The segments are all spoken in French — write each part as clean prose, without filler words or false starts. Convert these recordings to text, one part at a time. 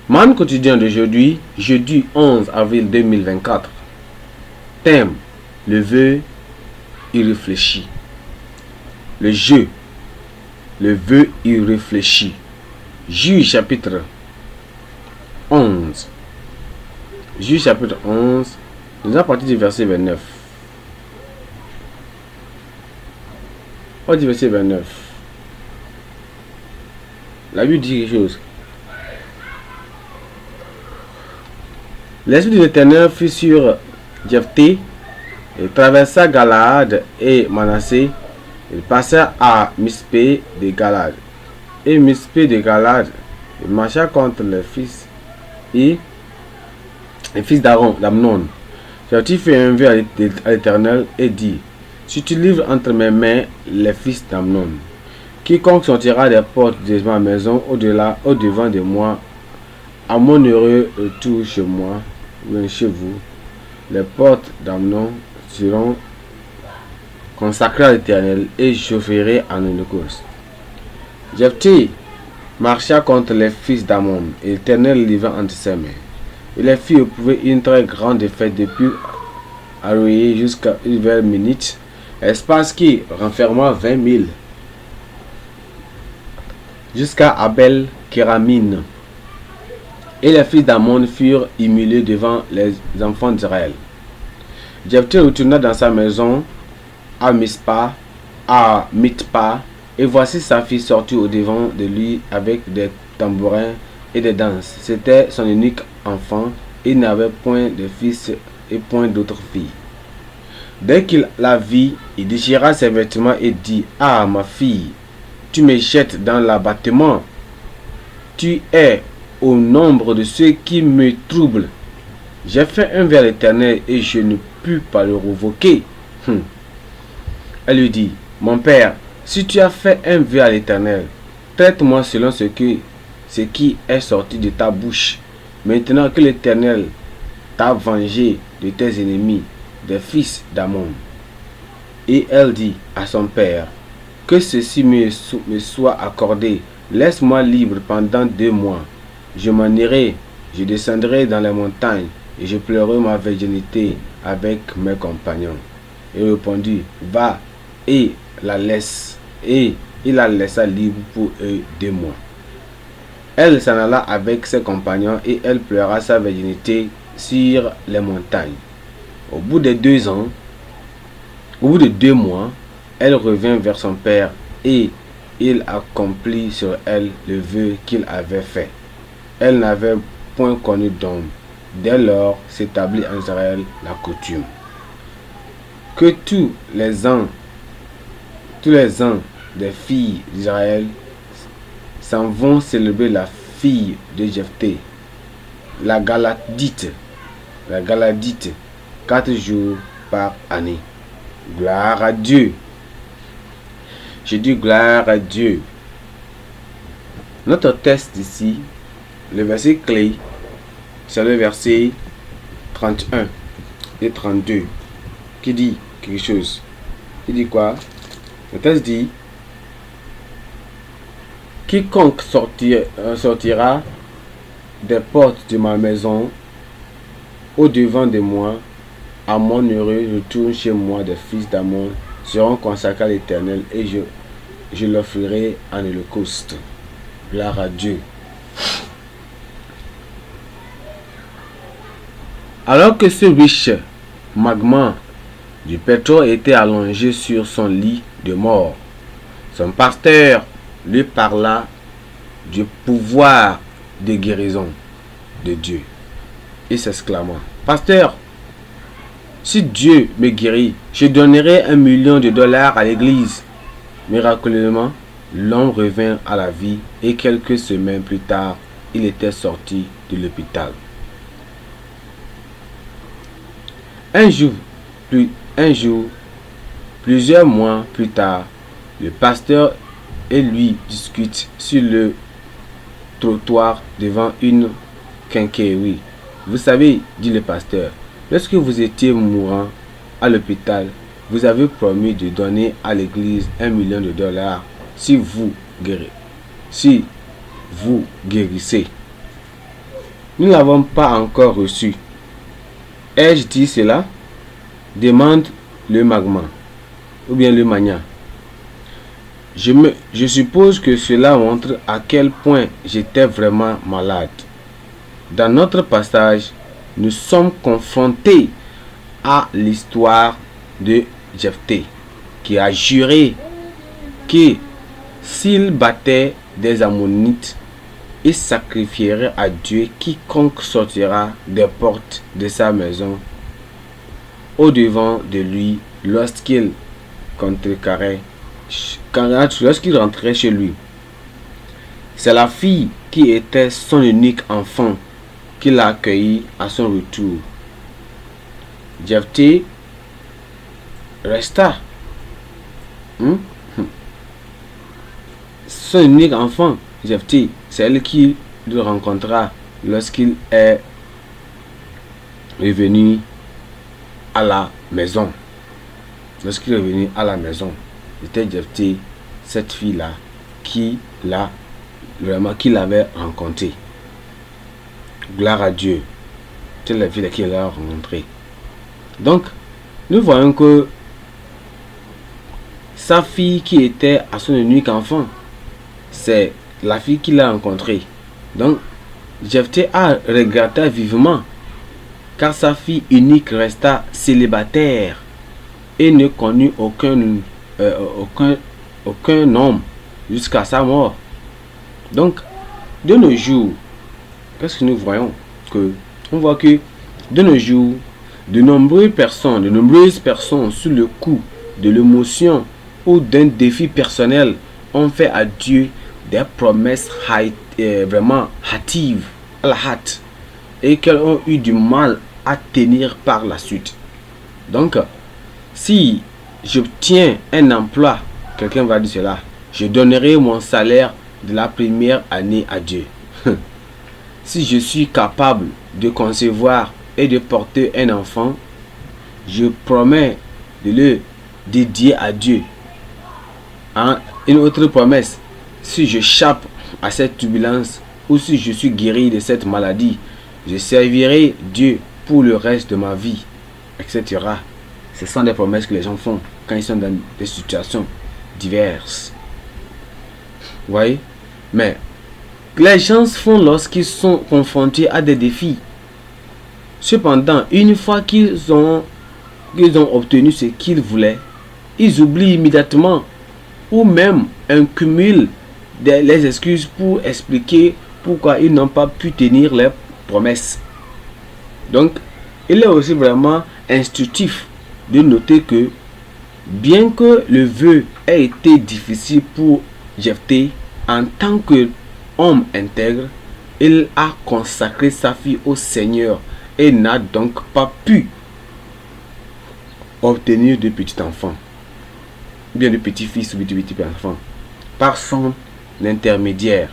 Man quotidien d'aujourd'hui, jeudi 11 avril 2024. Thème, le vœu irréfléchi. Le vœu irréfléchi. Juge chapitre 11. Juge chapitre 11, nous allons partir du verset 29. On dit verset 29. La Bible dit quelque chose. L'esprit de l'Éternel fut sur Jephthé, il traversa Galaad et Manassé, il passa à Mispé de Galaad. Et Mispé de Galaad, il marcha contre les fils d'Amnon. Jephthé fit un vœu à l'Éternel et dit: si tu livres entre mes mains les fils d'Amnon, quiconque sortira des portes de ma maison au-devant de moi, à mon heureux retour chez moi, chez vous, les portes d'Amnon seront consacrées à l'Éternel et j'offrirai en holocauste. Jephthé marcha contre les fils d'Ammon et l'Éternel livra entre ses mains. Il les fit éprouver une très grande défaite depuis Aroé jusqu'à Ivel-Ménite, espace qui renferma 20 000, jusqu'à Abel-Kéramine. Et les fils d'Ammon furent humiliés devant les enfants d'Israël. Jephthé retourna dans sa maison à Mizpa, et voici sa fille sortie au-devant de lui avec des tambourins et des danses. C'était son unique enfant, il n'avait point de fils et point d'autres filles. Dès qu'il la vit, il déchira ses vêtements et dit: ah, ma fille, tu me jettes dans l'abattement. Tu es au nombre de ceux qui me troublent. J'ai fait un vœu à l'Éternel et je ne puis pas le révoquer. Elle lui dit: mon père, si tu as fait un vœu à l'Éternel, traite-moi selon ce qui est sorti de ta bouche. Maintenant que l'Éternel t'a vengé de tes ennemis, des fils d'Ammon. Et elle dit à son père: que ceci me soit accordé. Laisse-moi libre pendant 2 mois. Je m'en irai, je descendrai dans les montagnes et je pleurerai ma virginité avec mes compagnons. Il répondit: va, et la laisse. Et il la laissa libre pour eux 2 mois. Elle s'en alla avec ses compagnons et elle pleura sa virginité sur les montagnes. Au bout de 2 mois, elle revint vers son père et il accomplit sur elle le vœu qu'il avait fait. Elle n'avait point connu d'homme. Dès lors s'établit en Israël la coutume que tous les ans des filles d'Israël s'en vont célébrer la fille de Jephthé, la Galadite, 4 jours par année. Gloire à Dieu. Je dis gloire à Dieu. Notre texte ici, le verset clé, c'est le verset 31 et 32 qui dit quelque chose. Il dit quoi? Le texte dit: quiconque sortira des portes de ma maison au-devant de moi, à mon heureux retour chez moi, des fils d'Ammon seront consacrés à l'Éternel et je l'offrirai en holocauste. Gloire à Dieu. Alors que ce riche magma du pétrole était allongé sur son lit de mort, son pasteur lui parla du pouvoir de guérison de Dieu. Il s'exclama: pasteur, si Dieu me guérit, je donnerai $1 million à l'église. Miraculeusement, l'homme revint à la vie et quelques semaines plus tard, il était sorti de l'hôpital. Un jour, plusieurs mois plus tard, le pasteur et lui discutent sur le trottoir devant une quincaillerie. Vous savez, dit le pasteur, lorsque vous étiez mourant à l'hôpital, vous avez promis de donner à l'église $1 million si vous guérissez. Nous ne l'avons pas encore reçu. Ai-je dit cela? Demande le magma, ou bien le mania. Je suppose que cela montre à quel point j'étais vraiment malade. Dans notre passage, nous sommes confrontés à l'histoire de Jephthé, qui a juré que s'il battait des Ammonites, il sacrifierait à Dieu quiconque sortira des portes de sa maison au-devant de lui lorsqu'il rentrait chez lui. C'est la fille qui était son unique enfant qui l'a accueilli à son retour. Jephthé resta son unique enfant. Jephthé, c'est elle qui le rencontra lorsqu'il est revenu à la maison. Lorsqu'il est revenu à la maison, c'était Jephthé, cette fille-là, qui l'avait rencontré. Gloire à Dieu. C'est la fille qui l'a rencontré. Donc, nous voyons que sa fille qui était à son unique enfant, c'est la fille qu'il a rencontrée. Donc, Jephthé a regretté vivement, car sa fille unique resta célibataire et ne connut aucun homme jusqu'à sa mort. Donc, de nos jours, qu'est-ce que nous voyons? On voit que de nos jours, de nombreuses personnes sous le coup de l'émotion ou d'un défi personnel ont fait à Dieu des promesses vraiment hâtives à la hâte et qu'elles ont eu du mal à tenir par la suite. Donc, si j'obtiens un emploi, quelqu'un va dire cela, je donnerai mon salaire de la première année à Dieu. Si je suis capable de concevoir et de porter un enfant, je promets de le dédier à Dieu. Une autre promesse, si je chape à cette turbulence ou si je suis guéri de cette maladie, je servirai Dieu pour le reste de ma vie, etc. Ce sont des promesses que les gens font quand ils sont dans des situations diverses. Vous voyez? Mais les gens font lorsqu'ils sont confrontés à des défis. Cependant, une fois qu'ils ont obtenu ce qu'ils voulaient, ils oublient immédiatement ou même cumulent les excuses pour expliquer pourquoi ils n'ont pas pu tenir leurs promesses. Donc, il est aussi vraiment instructif de noter que bien que le vœu ait été difficile pour Jephthé, en tant qu'homme intègre, il a consacré sa fille au Seigneur et n'a donc pas pu obtenir de petits enfants, bien de petits-fils ou de petits-enfants, par son intermédiaire,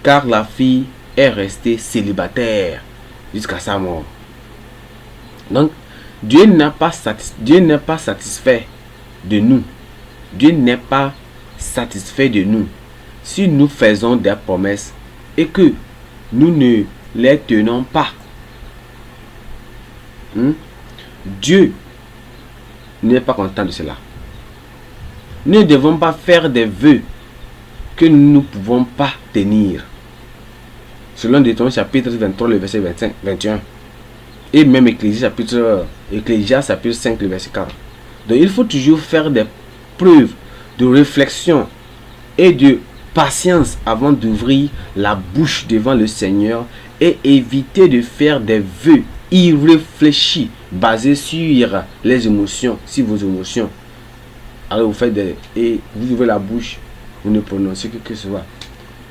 car la fille est restée célibataire jusqu'à sa mort. Donc, Dieu n'est pas satisfait de nous. Dieu n'est pas satisfait de nous si nous faisons des promesses et que nous ne les tenons pas. Dieu n'est pas content de cela. Nous ne devons pas faire des vœux que nous ne pouvons pas tenir. Selon Deutéronome chapitre 23, le verset 21. Et même Ecclésiaste chapitre 5, le verset 4. Donc il faut toujours faire des preuves de réflexion et de patience avant d'ouvrir la bouche devant le Seigneur et éviter de faire des vœux irréfléchis basés sur les émotions, sur vos émotions. Alors vous faites et vous ouvrez la bouche, vous ne prononcez que ce soit,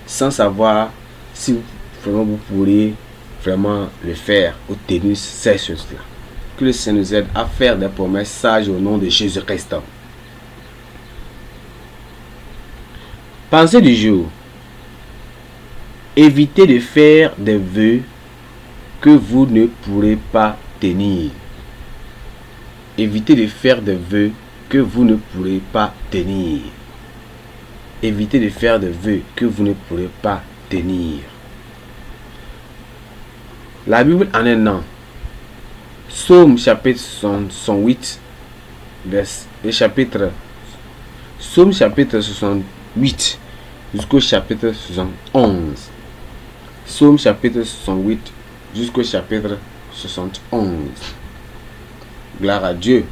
sans savoir si vraiment vous pourrez vraiment le faire ou tenir ces choses-là. Que le Seigneur nous aide à faire des promesses sages au nom de Jésus-Christ. Pensée du jour. Évitez de faire des vœux que vous ne pourrez pas tenir. Évitez de faire des vœux que vous ne pourrez pas tenir. Évitez de faire des vœux que vous ne pourrez pas tenir. La Bible en un an. Psaume chapitre 68, Psaume chapitre 68 jusqu'au chapitre 71. Psaume chapitre 68 jusqu'au chapitre 71. Gloire à Dieu.